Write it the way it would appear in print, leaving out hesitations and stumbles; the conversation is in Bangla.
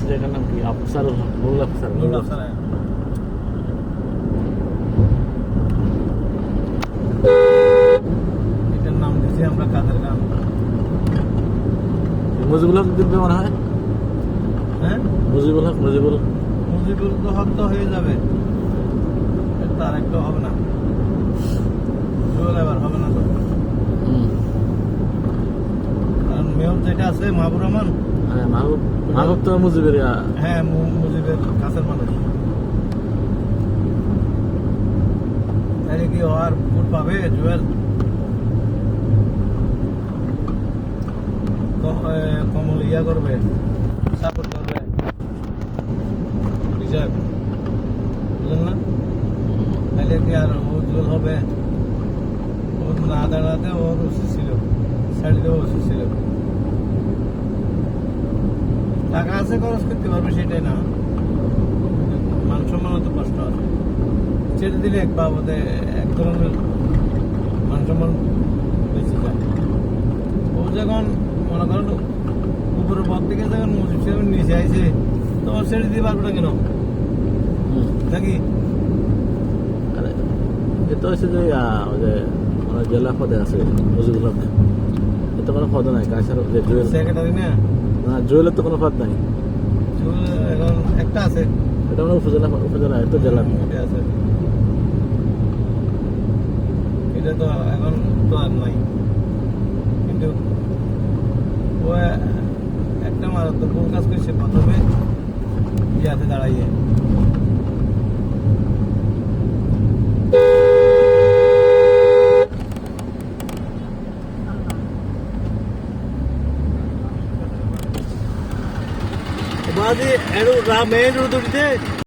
জায়গার নাম কি? আফসারুল হক, নুরুল আফসার। নুরুল আফসার, হ্যাঁ। এটার নাম দিয়েছি আমরা কাদের গান। মুজিবুল হক দিবে মনে হয়। হ্যাঁ, মুজিবুল হক তো হয়ে যাবে, তার একটা হবে না, জুয়েল এবার হবে না তো। কারণ মেয়র যেটা আছে মাহবুব রহমান, হ্যাঁ মাহবুব তো মুজিবের। হ্যাঁ, মুজিবের কাছের মানুষ। তাহলে কি আর ভোট পাবে জুয়েল? কমল ইয়া করবে, সাপোর্ট করবে বিজয়, বুঝলেন না? তাহলে কি আর জুয়েল হবে? ও না দাঁড়াতে ওর উচিত ছিল, ছাড়ি দেওয়া উচিত ছিল। টাকা আছে, খরচ করতে পারবে, সেটাই না, মান সম্মান তো কষ্ট আছে। ছেড়ে দিলে এক বাবদে এক ধরনের মান সম্মান বেঁচে যায়। ও যখন মনে করেন উপরের পর থেকে যখন মুজিব সাহেব নিচে আইছে, তো ছেড়ে দিতে পারবে না কেন নাকি? এটা হচ্ছে যে জেলা পদে আছে মুজিবুল হক, এত কোনো পদ নাই। কাছার জুয়েল সেক্রেটারি না, জুয়েলের তো কোনো পদ নাই। এখন একটা আছে, এটা মানে উপজেলা এত জেলা আছে। এটা তো এখন তো আর নাই, কিন্তু ও একটা মারাত্মক কাজ করছে প্রথমে ইয়াতে দাঁড়াইয়ে। বাদে এর মেন রুদুরিতে